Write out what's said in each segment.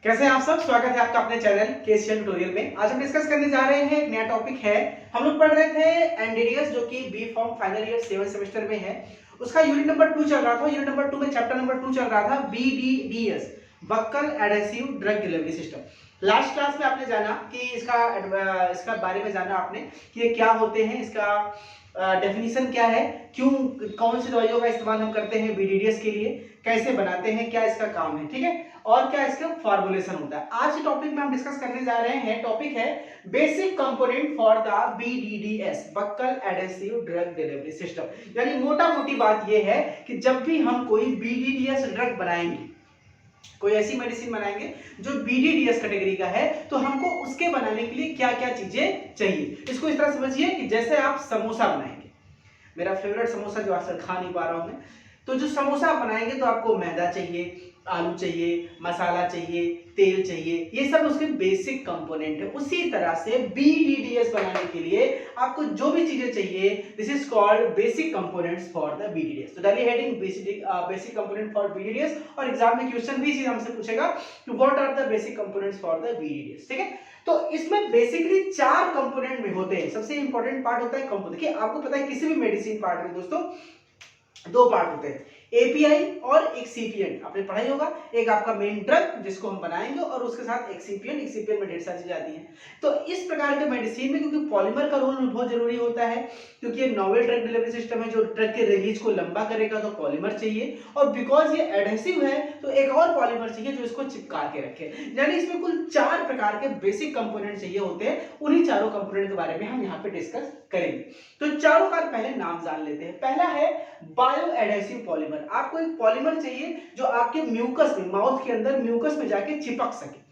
कैसे हैं आप सब। स्वागत है आपका अपने चैनल केसीएल ट्यूटोरियल में। आज हम डिस्कस करने जा रहे हैं एक नया टॉपिक है। हम लोग पढ़ रहे थे एनडीडीएस जो कि B pharm final year 7 semester में है। उसका यूनिट नंबर 2 चल रहा था। यूनिट नंबर 2 में चैप्टर नंबर 2 चल रहा था BDDS, buccal adhesive drug delivery system. Last class में आपने जाना कि इसका बारे में जाना आपने कि ये क्या होते हैं, इसका डेफिनेशन क्या है, क्यों कौन सी दवाइयों का इस्तेमाल हम करते हैं बीडीडीएस के लिए, कैसे बनाते हैं, क्या इसका काम है, ठीक है, और क्या इसका फॉर्मुलेशन होता है। आज के टॉपिक में हम डिस्कस करने जा रहे हैं। टॉपिक है basic component for the BDDS, buccal adhesive drug delivery system. यानी मोटा मोटी बात यह है कि जब भी हम कोई बीडीडीएस ड्रग बनाएंगे, कोई ऐसी मेडिसिन बनाएंगे जो बीडीडीएस कैटेगरी का है, तो हमको उसके बनाने के लिए क्या क्या चीजें चाहिए। इसको इस तरह समझिए कि जैसे आप समोसा बनाएंगे, मेरा फेवरेट समोसा जो आज खा नहीं पा रहा हूं मैं, तो जो समोसा बनाएंगे तो आपको मैदा चाहिए, आलू चाहिए, मसाला चाहिए, तेल चाहिए, ये सब उसके बेसिक कंपोनेंट है। उसी तरह से बीडीडीएस बनाने के लिए आपको जो भी चीजें चाहिए, this is called basic components for the BDDS. तो डालिए heading basic component for BDDS, और एग्जाम में क्वेश्चन भी इसी हमसे पूछेगा कि what are the basic components for the BDDS, ठीक है। तो इसमें बेसिकली 4 कंपोनेंट में होते हैं। सबसे इंपॉर्टेंट पार्ट होता है कंपोनेंट। देखिए आपको पता है किसी भी मेडिसिन पार्ट में दोस्तों 2 पार्ट होते हैं, एपीआई और एक्सीपिएंट। आपने पढ़ा ही होगा, एक आपका मेन ड्रग जिसको हम बनाएंगे और उसके साथ एक्सीपिएंट में ढेर सारी चीजें आती हैं। तो इस प्रकार के मेडिसिन में क्योंकि पॉलीमर का रोल बहुत जरूरी होता है, क्योंकि ये नोवेल ड्रग डिलीवरी सिस्टम है जो ड्रग के रिलीज को लंबा करेगा, तो पॉलीमर चाहिए, और बिकॉज ये एडहेसिव है तो एक और पॉलीमर चाहिए जो इसको चिपका के रखे। यानी इसमें कुल 4 प्रकार के बेसिक कंपोनेंट चाहिए होते हैं। उन्हीं चारों कंपोनेंट के बारे में हम यहाँ पे डिस्कस करेंगे। तो चारों का पहले नाम जान लेते हैं। पहला है बायो एडहेसिव पॉलीमर। आपको एक पॉलीमर चाहिए जो आपके म्यूकस में, माउथ के अंदर म्यूकस में जाके चिपक सके।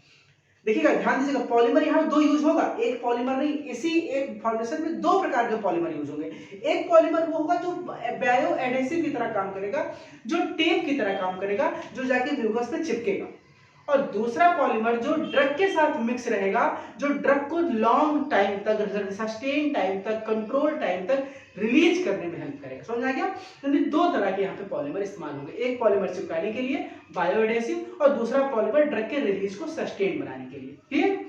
देखिएगा, ध्यान दीजिएगा, पॉलीमर यहाँ 2 यूज होगा, एक पॉलीमर नहीं, इसी एक फॉर्मेशन में 2 प्रकार के पॉलीमर यूज होंगे। एक पॉलीमर वो होगा जो बायो एडहेसिव की तरह काम करेगा, जो टेप की तरह काम करेगा, जो जाके म्यूकस में चिपकेगा। और दूसरा पॉलीमर जो ड्रग के साथ मिक्स रहेगा, जो ड्रग को लॉन्ग टाइम तक, सस्टेन टाइम तक, कंट्रोल टाइम तक रिलीज करने में हेल्प करेगा। समझ आ गया? यानी 2 तरह के यहाँ पे पॉलीमर इस्तेमाल होंगे, एक पॉलीमर चिपकाने के लिए बायो एडहेसिव, और दूसरा पॉलीमर ड्रग के रिलीज को सस्टेन बनाने के लिए। क्लियर?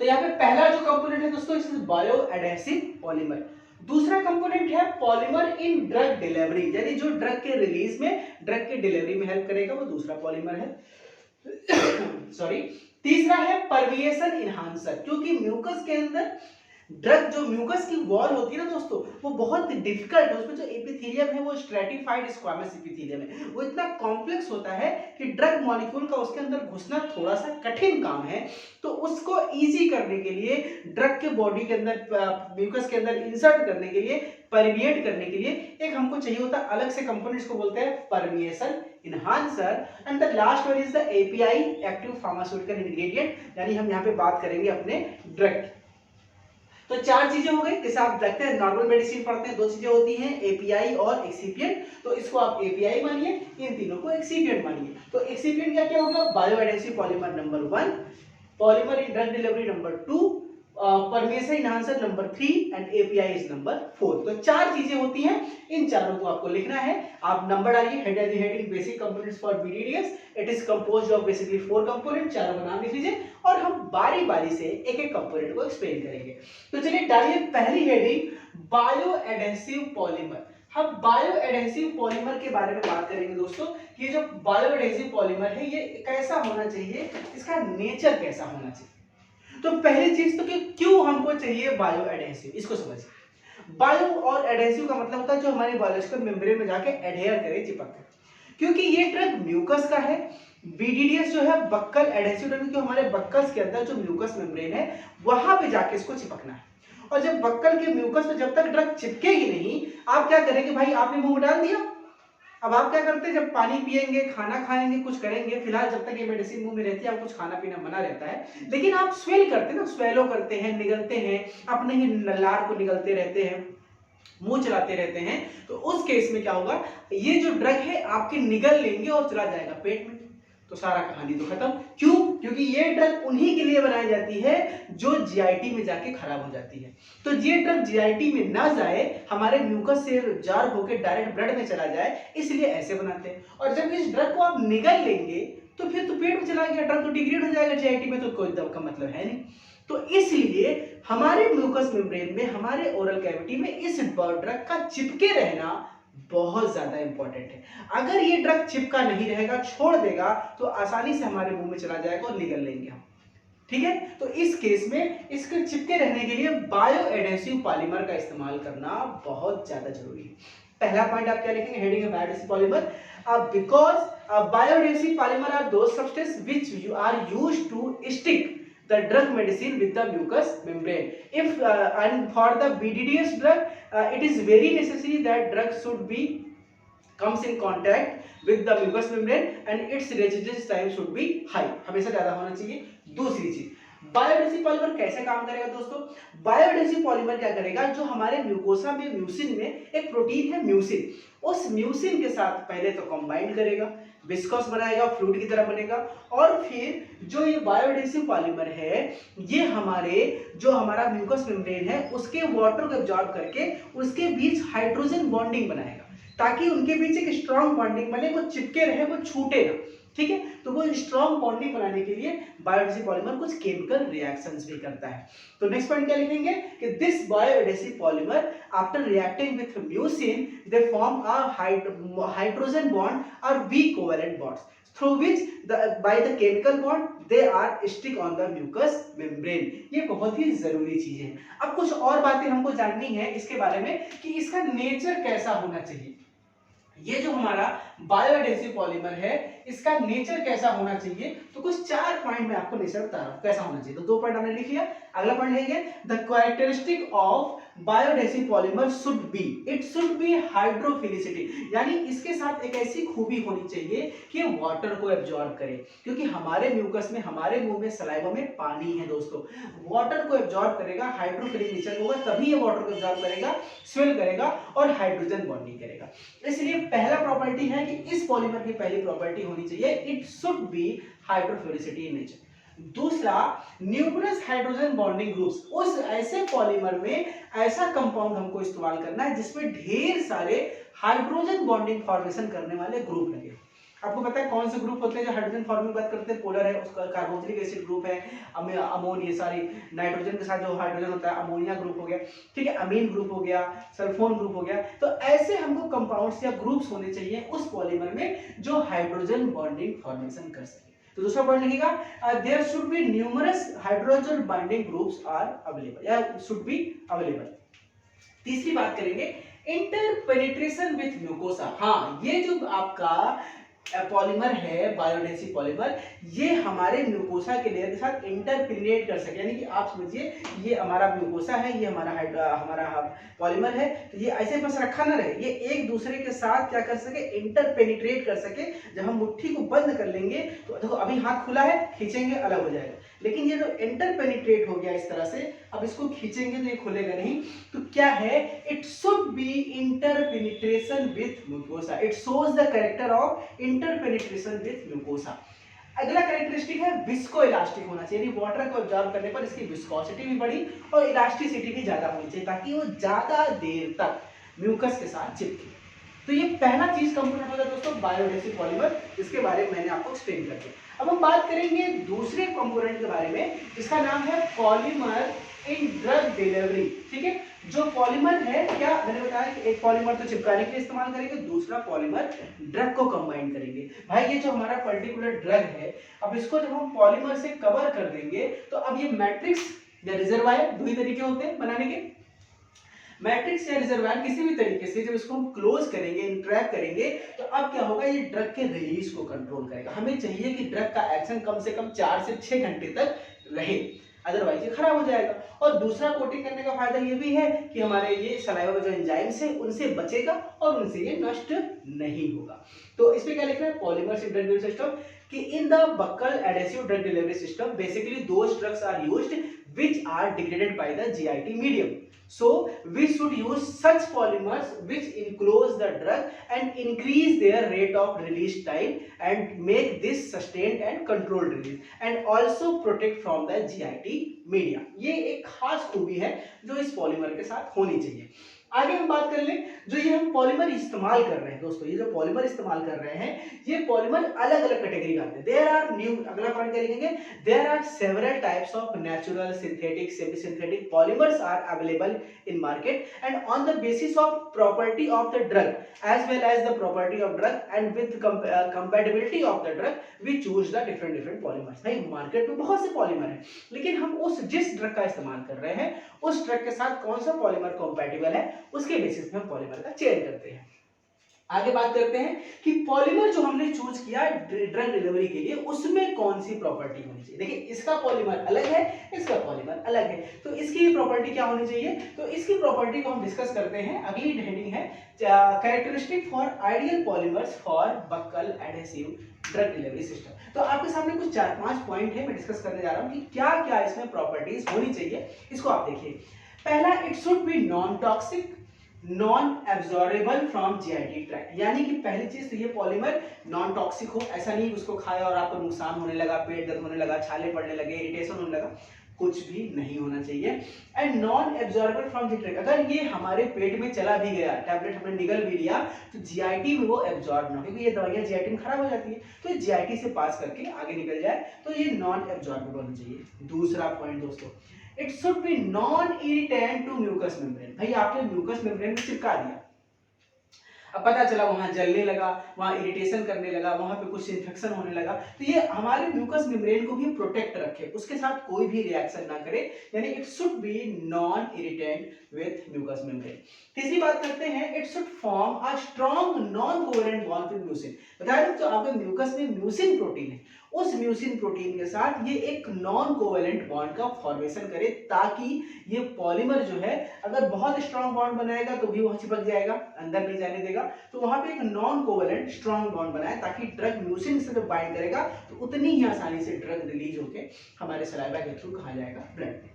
तो यहाँ पे पहला जो कंपोनेंट है दोस्तों, इस बायो एडहेसिव पॉलीमर। दूसरा कंपोनेंट है पॉलीमर इन ड्रग डिलीवरी, यानी जो ड्रग के रिलीज में, ड्रग के डिलीवरी में हेल्प करेगा, वो दूसरा पॉलीमर है। सॉरी। तीसरा है परमिएशन इनहांसर, क्योंकि म्यूकस के अंदर ड्रग, जो म्यूकस की वॉल होती है ना दोस्तों, वो बहुत डिफिकल्ट है। उसमें जो एपिथेलियम है वो स्ट्रेटिफाइड स्क्वामस एपिथेलियम है, वो इतना कॉम्प्लेक्स होता है कि ड्रग मॉलिक्यूल का उसके अंदर घुसना थोड़ा सा कठिन काम है। तो उसको इजी करने के लिए, ड्रग के बॉडी के अंदर, म्यूकस के अंदर इंसर्ट करने के लिए, परमिएट करने के लिए एक हमको चाहिए होता है अलग से कंपोनेंट्स को बोलते हैं permeation enhancer. And the last one is the API, active pharmaceutical ingredient, यानी हम यहाँ पे बात करेंगे अपने ड्रग। तो 4 चीजें हो गई। जैसे आप देखते हैं नॉर्मल मेडिसिन पढ़ते हैं, 2 चीजें होती हैं, एपीआई और एक्सीपिएंट। तो इसको आप एपीआई मानिए, इन तीनों को एक्सीपिएंट मानिए। तो एक्सीपिएंट क्या क्या होगा? Bio adhesive polymer number 1, polymer in drug delivery number 2, permeation enhancer number 3, and API is number 4। तो 4 चीजें होती हैं, इन चारों को आपको लिखना है। आप नंबर डालिए, heading basic components for BDDS. It is composed of basically 4 component. चारों का नाम लिख लीजिए और हम बारी बारी से एक एक कंपोनेंट को एक्सप्लेन करेंगे। तो चलिए डालिए पहली हेडिंग, बायो एडहेसिव पॉलीमर। हम बायो एडहेसिव पॉलीमर के बारे में बात करेंगे दोस्तों। ये जो बायो एडहेसिव पॉलीमर है, ये कैसा होना चाहिए, इसका नेचर कैसा होना चाहिए। तो पहली चीज तो कि क्यों हमको चाहिए बायो एडहेसिव, इसको समझिए। बायो और एडहेसिव का मतलब होता है जो हमारे बायोलॉजिकल मेम्ब्रेन में जाके एडहेयर करे, चिपक करे। क्योंकि ये ड्रग म्यूकस का है, बीडीडीएस जो है बक्कल एडहेसिव ड्रग, क्योंकि हमारे बक्कस के अंदर जो म्यूकस मेम्ब्रेन है वहां पे जाके इसको चिपकना है। और जब बक्कल के म्यूकस में जब तक ड्रग चिपकेगी नहीं, आप क्या करेंगे भाई, आपने मुंह में डाल दिया। अब आप क्या करते हैं, जब पानी पिएंगे, खाना खाएंगे, कुछ करेंगे, फिलहाल जब तक ये मेडिसिन मुंह में रहती है, आप कुछ खाना पीना मना रहता है, लेकिन आप स्वेल करते हैं ना, स्वेलो करते हैं, निगलते हैं, अपने ही लार को निगलते रहते हैं, मुंह चलाते रहते हैं। तो उस केस में क्या होगा, ये जो ड्रग है आपके निगल लेंगे और चला जाएगा पेट में। तो सारा कहानी तो खत्म। क्यों? क्योंकि ये ड्रग उन्हीं के लिए बनाई जाती है जो जीआईटी में जाके खराब हो जाती है। तो ये ड्रग जीआईटी में ना जाए, हमारे म्यूकस से एब्जॉर्ब होकर डायरेक्ट ब्लड में चला जाए, इसलिए ऐसे बनाते हैं। और जब इस ड्रग को आप निगल लेंगे तो फिर तो पेट में चला गया, ड्रग तो डिग्रेड हो जाएगा जीआईटी में, तो कोई दवा का मतलब है नहीं। तो इसलिए हमारे म्यूकस मेम्ब्रेन में, हमारे ओरल कैविटी में इस ड्रग का चिपके रहना बहुत ज्यादा इंपॉर्टेंट है। अगर ये ड्रग चिपका नहीं रहेगा, छोड़ देगा, तो आसानी से हमारे मुंह में चला जाएगा और निगल लेंगे हम। ठीक है, तो इस केस में इसके चिपके रहने के लिए बायो एडेसिव पॉलीमर का इस्तेमाल करना बहुत ज्यादा जरूरी है। पहला पॉइंट आप क्या लिखेंगे, हेडिंग है bioadhesive polymer, because bioadhesive polymer are those substance which you are used to stick the drug medicine with the mucous membrane. If and for the BDDS drug, it is very necessary that drug should be comes in contact with the mucous membrane and its residence time should be high, हमेशा ज्यादा होना चाहिए। दूसरी चीज, बायोएडेसिव polymer कैसे काम करेगा दोस्तों? बायोएडेसिव पॉलीमर क्या करेगा, जो हमारे म्यूकोसा में म्यूसिन में एक प्रोटीन है म्यूसिन, उस म्यूसिन के साथ पहले तो कंबाइन करेगा, विस्कोस बनाएगा, फ्लूइड की तरह बनेगा, और फिर जो ये बायोएडेसिव पॉलीमर है ये हमारे जो हमारा म्यूकस मेम्ब्रेन है उसके वाटर को एब्जॉर्ब करके उसके बीच हाइड्रोजन बॉन्डिंग बनाएगा, ताकि उनके बीच एक स्ट्रॉन्ग बॉन्डिंग बने, वो चिपके रहे, वो छूटे ना। ठीक है, तो वो स्ट्रॉन्ग बॉन्डिंग बनाने के लिए बायोएडेसिव पॉलीमर कुछ केमिकल रिएक्शंस भी करता है। तो नेक्स्ट पॉइंट क्या लिखेंगे कि this bioadhesive polymer after reacting with mucin they form a hydrogen bond और weak covalent bonds through which by the chemical bond they are stick on the mucous membrane। ये बहुत ही जरूरी चीज है। अब कुछ और बातें हमको जाननी है इसके बारे में कि इसका नेचर कैसा होना चाहिए। ये जो हमारा बायोएडेसिव पॉलीमर है इसका नेचर कैसा होना चाहिए, तो कुछ 4 पॉइंट मैं आपको नेचर बता रहा हूं कैसा होना चाहिए। तो 2 पॉइंट हमने लिख लिया, अगला पॉइंट है the characteristic of bioadhesive polymer should be, it should be hydrophilicity, यानी इसके साथ एक ऐसी खूबी होनी चाहिए कि वाटर को एब्जॉर्ब करे, क्योंकि हमारे म्यूकस में, हमारे मुंह में, सलाइवा में पानी है दोस्तों, वाटर को एब्जॉर्ब करेगा, हाइड्रोफिलिक नेचर होगा, तभी ये वाटर को एब्जॉर्ब करेगा, स्वेल करेगा और हाइड्रोजन बॉन्डिंग करेगा। इसलिए पहला प्रॉपर्टी है कि इस पॉलीमर की पहली प्रॉपर्टी होनी चाहिए, it should be hydrophilicity in nature. दूसरा, न्यूक्लियस हाइड्रोजन बॉन्डिंग ग्रुप्स, उस ऐसे पॉलीमर में ऐसा कंपाउंड हमको इस्तेमाल करना है जिसमें ढेर सारे हाइड्रोजन बॉन्डिंग फॉर्मेशन करने वाले ग्रुप लगे। आपको पता है कौन से ग्रुप होते हैं जो हाइड्रोजन फॉर्मिंग बात करते हैं, पोलर है, उसका कार्बोक्सिलिक एसिड ग्रुप है, अमोनिया सारी नाइट्रोजन के साथ जो हाइड्रोजन होता है अमोनिया ग्रुप हो गया, ठीक है, अमीन ग्रुप हो गया, सल्फोन ग्रुप हो गया। तो ऐसे हमको कंपाउंड्स या ग्रुप्स होने चाहिए उस पॉलीमर में जो हाइड्रोजन बॉन्डिंग फॉर्मेशन कर सके। तो दूसरा पॉइंट लिखिएगा, there should be numerous hydrogen bonding groups are available या शुड बी अवेलेबल। तीसरी बात करेंगे इंटरपेनिट्रेशन विथ म्यूकोसा। हाँ, ये जो आपका पॉलीमर है बायोएडेसिव पॉलीमर, ये हमारे म्यूकोसा के लेयर के साथ इंटरपेनिट्रेट कर सके, यानी कि आप समझिए ये हमारा म्यूकोसा है, ये हमारा पॉलीमर है, तो ये ऐसे बस रखा ना रहे, ये एक दूसरे के साथ क्या कर सके, इंटरपेनिट्रेट कर सके। जब हम मुट्ठी को बंद कर लेंगे तो देखो अभी हाथ खुला है, खींचेंगे अलग हो जाएगा, लेकिन ये जो इंटरपेनिट्रेट हो गया इस तरह से, अब इसको खींचेंगे तो ये खुलेगा नहीं। तो क्या है, it should be interpenetration with mucosa, it shows the character of interpenetration with mucosa. अगला कैरेक्टरिस्टिक है विस्को इलास्टिक होना चाहिए, यानी वाटर को ऑब्जॉर्ब करने पर इसकी विस्कोसिटी भी बढ़ी और इलास्टिसिटी भी ज्यादा होनी चाहिए, ताकि वो ज्यादा देर तक म्यूकस के साथ चिपके। तो ये पहला चीज कंपोनेंट होता है दोस्तों बायोएडेसिव पॉलीमर, इसके बारे में मैंने आपको एक्सप्लेन कर दिया। अब हम बात करेंगे दूसरे कंपोनेंट के बारे में, इसका नाम है पॉलीमर इन ड्रग डिलीवरी। ठीक है, जो पॉलीमर है, क्या मैंने बताया कि एक पॉलीमर तो चिपकाने के लिए इस्तेमाल करेंगे, दूसरा पॉलीमर ड्रग को कंबाइन करेंगे। भाई ये जो हमारा पर्टिकुलर ड्रग है, अब इसको जब हम पॉलीमर से कवर कर देंगे तो अब ये मैट्रिक्स या रिजर्वायर, दो ही तरीके होते हैं बनाने के, मैट्रिक्स या रिजर्वायर किसी भी तरीके से जब इसको हम क्लोज करेंगे, इंटरैक्ट करेंगे, तो अब क्या होगा, ये ड्रग के रिलीज को कंट्रोल करेगा। हमें चाहिए कि ड्रग का एक्शन कम से कम 4 से 6 घंटे तक रहे, अदरवाइज ये खराब हो जाएगा। और दूसरा कोटिंग करने का फायदा ये भी है कि हमारे ये सलाइवा में जो एंजाइम्स है उनसे बचेगा और उनसे ये नष्ट नहीं होगा। तो इसमें क्या लिखना है, पॉलीमर ड्रग डिलीवरी सिस्टम, कि in the buccal adhesive drug delivery system basically those drugs are used which are degraded by the GIT medium. So we should use such polymers which enclose the drug and increase their rate of release time and make this sustained and controlled release and also protect from the GIT media. ये एक खास खूबी है जो इस polymer के साथ होनी चाहिए। आगे हम बात कर लें, जो ये हम पॉलीमर इस्तेमाल कर रहे हैं दोस्तों, ये जो पॉलीमर इस्तेमाल कर रहे हैं, ये पॉलीमर अलग अलग कैटेगरी का आते हैं। देयर आर न्यू, अगला पॉइंट क्या लिखेंगे, there are several types of natural, synthetic, semi synthetic polymers are available in market and on the basis of property of the drug as well as the property of drug and with compatibility of the drug we choose the different polymers। भाई market में बहुत से polymer हैं, लेकिन हम उस जिस drug का इस्तेमाल कर रहे हैं उस ड्रग के साथ कौन सा पॉलीमर कंपैटिबल है उसके बेसिस पे हम पॉलीमर का चयन करते हैं। आगे बात करते हैं कि पॉलीमर जो हमने चूज किया ड्रग डिलीवरी के लिए उसमें कौन सी प्रॉपर्टी होनी चाहिए। देखिए इसका पॉलीमर अलग है, इसका पॉलीमर अलग है, तो इसकी प्रॉपर्टी क्या होनी चाहिए, तो इसकी प्रॉपर्टी को हम डिस्कस करते हैं। अगली हेडिंग है characteristic for ideal polymers for buccal adhesive drug delivery system. तो आपके सामने कुछ 4-5 पॉइंट है, मैं डिस्कस करने जा रहा हूं कि क्या क्या इसमें प्रॉपर्टीज होनी चाहिए। इसको आप देखिए। पहला, it should be non toxic, non absorbable from GIT tract, यानी कि पहली चीज तो ये पॉलीमर नॉन टॉक्सिक हो, ऐसा नहीं उसको खाया और आपको नुकसान होने लगा, पेट दर्द होने लगा, छाले पड़ने लगे, इरिटेशन होने लगा, कुछ भी नहीं होना चाहिए। And non absorbable from GIT tract, अगर ये हमारे पेट में चला भी गया, टैबलेट हमने निगल भी लिया, तो जीआईटी में वो एब्जॉर्ब ना हो, क्योंकि ये दवाइयां जीआईटी में खराब हो जाती है, तो जीआईटी से पास करके आगे निकल जाए, तो ये नॉन एब्जॉर्बेबल होना चाहिए। दूसरा पॉइंट दोस्तों, it should be non irritant to mucus membrane. भाई आपने म्यूकस मेम्ब्रेन में चिपका दिया, अब पता चला वहां जलने लगा, वहां इरिटेशन करने लगा, वहां पे कुछ इन्फेक्शन होने लगा, तो ये हमारे म्यूकस मेम्ब्रेन को भी प्रोटेक्ट रखे, उसके साथ कोई भी रिएक्शन ना करे, यानी it should be non irritant with mucus membrane. तीसरी बात करते हैं, it should form a strong non covalent bond with mucin. बताया जो आपके म्यूकस में म्यूसिन प्रोटीन है, उस म्यूसिन प्रोटीन के साथ ये एक नॉन कोवेलेंट बॉन्ड का फॉर्मेशन करे, ताकि ये पॉलीमर जो है अगर बहुत स्ट्रॉन्ग बॉन्ड बनाएगा तो भी वहां चिपक जाएगा, अंदर नहीं जाने देगा, तो वहां पे एक नॉन कोवेलेंट स्ट्रॉन्ग बॉन्ड बनाए, ताकि ड्रग म्यूसिन से जब बाइंड करेगा तो उतनी ही आसानी से ड्रग रिलीज होकर हमारे सलाइवा के थ्रू कहा जाएगा ब्लड में।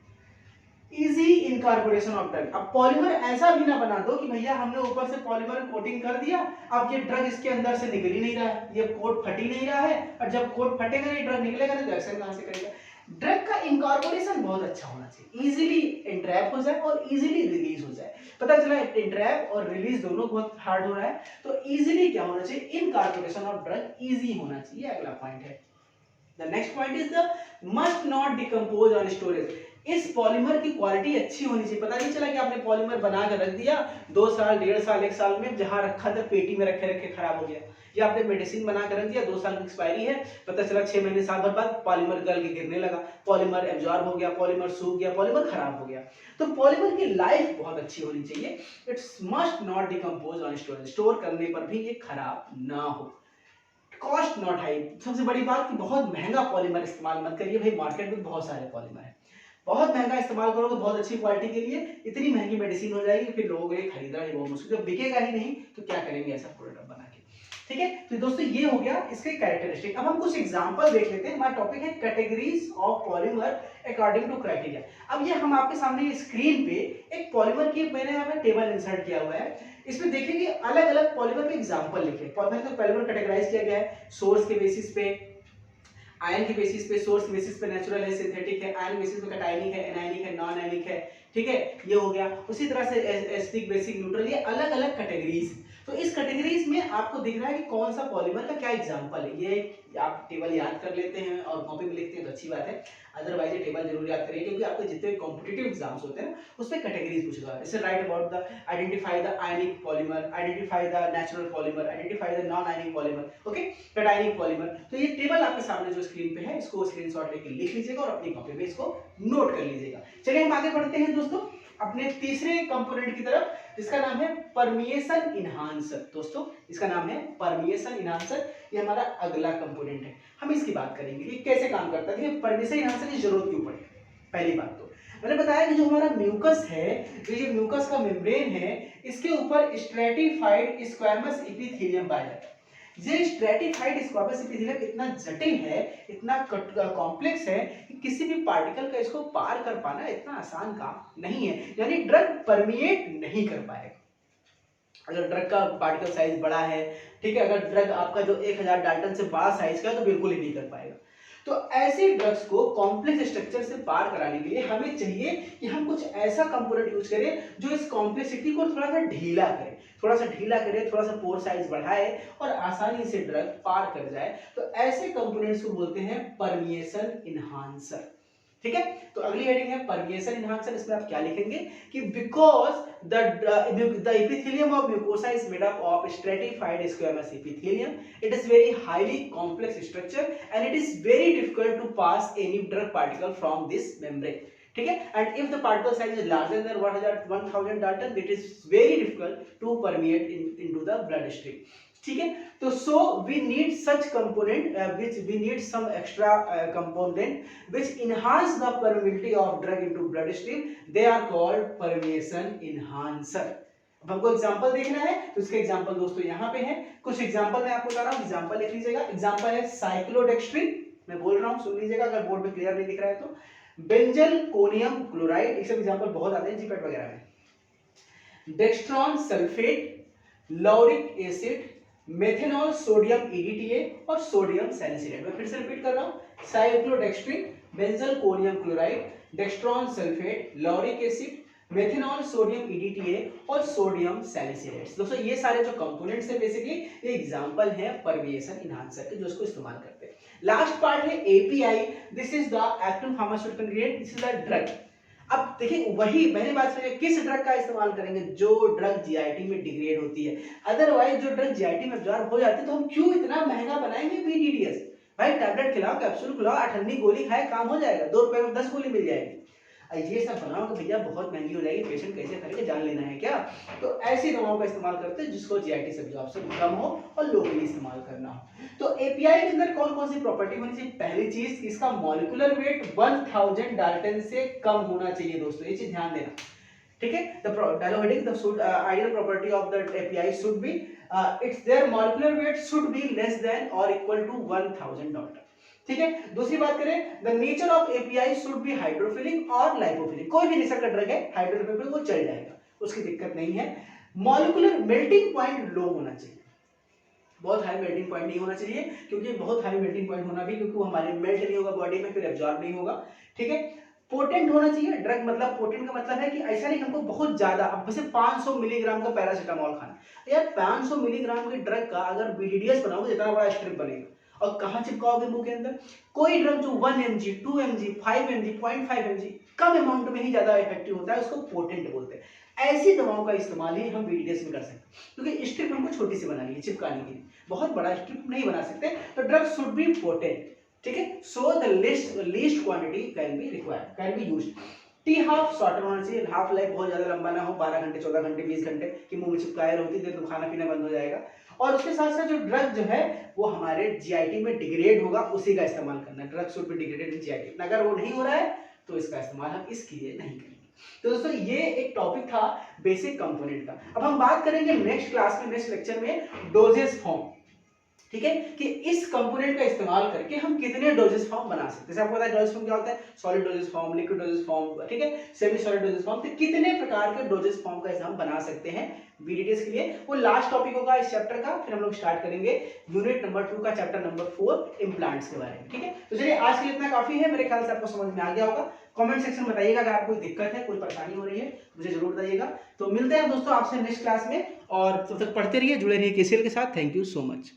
इजी इनकॉर्पोरेशन ऑफ ड्रग, अब पॉलीमर ऐसा भी ना बना दो कि भैया हमने ऊपर से पॉलीमर कोटिंग कर दिया, अब ये ड्रग इसके अंदर से निकल ही नहीं रहा है, ये कोट फट ही नहीं रहा है, और जब कोट फटेगा नहीं ड्रग निकलेगा नहीं, तो एक्शन कहां से करेगा। ड्रग का इनकॉर्पोरेशन बहुत अच्छा होना चाहिए, इजीली इंट्रैप हो जाए और इजीली रिलीज हो जाए। पता चला इंट्रैप और रिलीज दोनों बहुत हार्ड हो रहा है, तो इजीली क्या होना चाहिए, इनकॉर्पोरेशन ऑफ ड्रग इजी होना चाहिए। अगला पॉइंट है, the next point is the must not decompose on storage. इस पॉलीमर की क्वालिटी अच्छी होनी चाहिए, पता नहीं चला कि आपने पॉलीमर बना कर रख दिया 2 साल 1.5 साल 1 साल में, जहां रखा था पेटी में रखे रखे खराब हो गया, या आपने मेडिसिन बना कर रख दिया 2 साल की एक्सपायरी है, पता चला 6 महीने साल भर बाद पॉलीमर गल के गिरने लगा, पॉलीमर एब्जॉर्ब हो गया, पॉलीमर सूख गया, पॉलीमर खराब हो गया। तो पॉलीमर की लाइफ बहुत अच्छी होनी चाहिए, it's must not decompose on storage, store करने पर भी ये खराब ना हो। कॉस्ट नॉट हाई, सबसे बड़ी बात कि बहुत महंगा पॉलीमर इस्तेमाल मत करिए, भाई मार्केट में बहुत सारे पॉलीमर है, बहुत महंगा इस्तेमाल करोगे बहुत अच्छी क्वालिटी के लिए, इतनी महंगी मेडिसिन हो जाएगी, फिर लोगों को ये खरीदना ही बहुत मुश्किल, जब बिकेगा ही नहीं तो क्या करेंगे ऐसा प्रोडक्ट बना के। ठीक है, तो दोस्तों ये हो गया इसके कैरेक्टरिस्टिक। अब हम कुछ एग्जांपल देख लेते हैं। हमारा टॉपिक है categories of polymer according to criteria. अब ये हम आपके सामने स्क्रीन पे एक पॉलीमर की मैंने यहाँ पे टेबल इंसर्ट किया हुआ है, इसमें देखेंगे अलग अलग पॉलीमर के एग्जांपल लिखे। पॉलीमर कैटेगराइज किया गया है सोर्स के बेसिस पे, आयन के बेसिस पे, सोर्स बेसिस पे नेचुरल है, सिंथेटिक है, आयन बेसिस पे कैटायनिक है, एनायनिक है, नॉन आयनिक है। ठीक है, ये हो गया। उसी तरह से एसिडिक, बेसिक, न्यूट्रल, ये अलग अलग कैटेगरीज। तो इस कैटेगरीज में आपको दिख रहा है कि कौन सा पॉलीमर का क्या एग्जांपल है। ये आप टेबल याद कर लेते हैं और कॉपी में लिखते हैं तो अच्छी बात है, अदरवाइज ये टेबल जरूर याद करिए, क्योंकि आपके जितने कॉम्पिटिटिव एग्जाम्स होते हैं उसमें कैटेगरीज पूछेगा। इससे right about the identify the ionic polymer, identify the natural polymer, identify the non ionic polymer, okay, cationic polymer. तो ये टेबल आपके सामने जो स्क्रीन पे है इसको स्क्रीनशॉट लेके लिख लीजिएगा और अपनी कॉपी में इसको नोट कर लीजिएगा। चलिए हम आगे बढ़ते हैं दोस्तों अपने तीसरे कंपोनेंट की तरफ, जिसका नाम है परमिएशन इनहांसर। दोस्तों इसका नाम है परमिएशन इनहांसर, ये हमारा अगला कंपोनेंट है, हम इसकी बात करेंगे ये कैसे काम करता है। परमिएशन इनहांसर की जरूरत क्यों पड़ी। पहली बात तो मैंने बताया कि जो हमारा म्यूकस है, जो ये म्यूकस का मेम्ब्रेन है, इसके ऊपर स्ट्रेटिफाइड स्क्वैमस एपिथेलियम पाया जाता है। ये स्ट्रेटिफाइड स्क्वैमस एपिथेलियम इतना जटिल है, इतना कॉम्प्लेक्स है कि किसी भी पार्टिकल का इसको पार कर पाना इतना आसान काम नहीं है, यानी ड्रग परमिएट नहीं कर पाएगा। अगर ड्रग का पार्टिकल साइज बड़ा है, ठीक है, अगर ड्रग आपका जो 1000 डाल्टन से बड़ा साइज का है तो बिल्कुल ही नहीं कर पाएगा। तो ऐसे ड्रग्स को कॉम्प्लेक्स स्ट्रक्चर से पार कराने के लिए हमें चाहिए कि हम कुछ ऐसा कंपोनेंट यूज करें जो इस कॉम्प्लेक्सिटी को थोड़ा सा ढीला करे, थोड़ा सा पोर साइज बढ़ाए और आसानी से ड्रग पार कर जाए। तो ऐसे कंपोनेंट्स को बोलते हैं परमिएशन इनहांसर। ठीक है, तो अगली हेडिंग है परमिएशन इनहांसर। इसमें आप क्या लिखेंगे कि because the epithelium of mucosa is made up of stratified squamous epithelium, it is very highly complex structure and it is very difficult to pass any drug particle from this membrane. ठीक है, and if the particle size is larger than 1000 Dalton, it is very difficult to permeate into the blood stream. ठीक है, तो so we need such component which we need some extra component which enhance the permeability of drug into blood stream. They are called permeation enhancer. अब हमको example देखना है, तो इसके example दोस्तों यहाँ पे हैं। कुछ एग्जांपल मैं आपको बता रहा हूँ, एग्जांपल लिख लीजिएगा। एग्जांपल है साइक्लोडेक्स्ट्रिन, मैं बोल रहा हूँ सुन लीजिएगा अगर बोर्ड में क्लियर नहीं दिख रहा है तो। बेंजलकोनियम क्लोराइड, इसके एग्जांपल बहुत आते हैं जीपेट वगैरह में। Dextran sulphate, lauric acid, methanol sodium EDTA और सोडियम सैलिसिलेट। मैं फिर से रिपीट कर रहा हूँ, cyclodextrin, benzalkonium chloride, dextran sulphate, lauric acid, methanol sodium EDTA और सोडियम सैलिसिलेट्स। दोस्तों ये सारे जो कंपोनेंट्स हैं बेसिकली ये एग्जांपल हैं परमिएशन इनहांसर के, जो इसको इस्तेमाल करते हैं। लास्ट पार्ट है API, this is the active pharmaceutical ingredient, this is the drug. अब देखिए वही पहली बात है, किस ड्रग का इस्तेमाल करेंगे, जो ड्रग जीआईटी में डिग्रेड होती है। अदरवाइज जो ड्रग जीआईटी में एब्जॉर्ब हो जाती है तो हम क्यों इतना महंगा बनाएंगे PDDS। भाई टैबलेट खिलाओ, कैप्सूल खिलाओ, 8 गोली खाए काम हो जाएगा, 2 रुपए में 10 गोली मिल जाएगी। ये सब बनाओ कि भैया बहुत महंगी हो जाएगी, पेशेंट कैसे करेंगे, जान लेना है क्या। तो ऐसी दवाओं का इस्तेमाल करते हैं जिसको जीआईटी से एब्जॉर्प्शन कम हो और लोकली इस्तेमाल करना हो। तो एपीआई के अंदर कौन कौन सी प्रॉपर्टी होनी चाहिए, पहली चीज इसका मॉलिक्यूलर वेट 1000 डाल्टन से कम होना चाहिए दोस्तों, ये चीज ध्यान देना। ठीक है, द डायलोहेडिक the ideal property of the API should be its their molecular weight should be less than और इक्वल टू 1000 डाल्टन। ठीक है, दूसरी बात करें, the nature of API should be hydrophilic और लाइपोफिलिक। कोई भी नेचर का ड्रग है हाइड्रोफिलिक वो चल जाएगा, उसकी दिक्कत नहीं है। मॉलिक्यूलर मेल्टिंग पॉइंट लो होना चाहिए, बहुत हाई मेल्टिंग पॉइंट नहीं होना चाहिए, क्योंकि बहुत हाई मेल्टिंग पॉइंट होना भी क्योंकि वो हमारे मेल्ट नहीं होगा बॉडी में, फिर एब्जॉर्ब नहीं होगा। ठीक है, पोटेंट होना चाहिए ड्रग, मतलब पोटेंट का मतलब है कि ऐसा नहीं हमको बहुत ज्यादा, अब जैसे 500 मिलीग्राम का पैरासीटामोल खाना, यार 500 मिलीग्राम के ड्रग का अगर बीडीडीएस बनाओगे जितना बड़ा स्ट्रिप बनेगा, और कहां चिपकाओगे मुंह के अंदर। कोई ड्रग जो 1 mg 2 mg 5 mg 0.5 mg कम अमाउंट में ही ज्यादा इफेक्टिव होता है, उसको पोटेंट बोलते हैं। ऐसी दवाओं का इस्तेमाल ही हम बीडीडीएस में कर सकते हैं, क्योंकि स्ट्रिप हमको छोटी सी बनानी है चिपकाने के लिए, बहुत बड़ा स्ट्रिप नहीं बना सकते। तो ड्रग शुड बी पोटेंट। ठीक है, so the least quantity can be required, can be used. T half shorter होना चाहिए, हाफ लाइफ बहुत ज्यादा लंबा ना हो, 12 घंटे 14 घंटे 20 घंटे कि मुंह में चिपकाए रहो, देर तो खाना पीना बंद हो जाएगा। और उसके साथ साथ जो ड्रग जो है वो हमारे जीआईटी में डिग्रेड होगा, उसी का इस्तेमाल करना। Drug should be degraded in GIT, अगर वो नहीं हो रहा है तो इसका इस्तेमाल हम इसके लिए नहीं करेंगे। तो दोस्तों ये एक टॉपिक था बेसिक कंपोनेंट का। अब हम बात करेंगे नेक्स्ट क्लास में, नेक्स्ट लेक्चर में डोजेस फॉर्म। ठीक है, कि इस कंपोनेंट का इस्तेमाल करके हम कितने डोजेस फॉर्म बना सकते हैं। जैसे आपको पता है डोजेस फॉर्म क्या होता है, solid doses form, liquid dosage form, ठीक है, सेमी सॉलिड डोजेस फॉर्म। तो कितने प्रकार के डोजेस फॉर्म का हम बना सकते हैं बीडीडीएस के लिए, वो लास्ट टॉपिक होगा इस चैप्टर का। फिर हम लोग स्टार्ट करेंगे यूनिट नंबर 2 का, चैप्टर नंबर 4 इम्प्लांट्स के बारे में। ठीक है, तो चलिए आज के लिए इतना काफी है, मेरे ख्याल से आपको समझ में आ गया होगा। कमेंट सेक्शन में बताइएगा अगर आपको कोई दिक्कत है, कोई परेशानी हो रही है, मुझे जरूर बताइएगा। तो मिलते हैं दोस्तों आपसे नेक्स्ट क्लास में, और तब तक पढ़ते रहिए, जुड़े रहिए केसीएल के साथ। Thank you so much.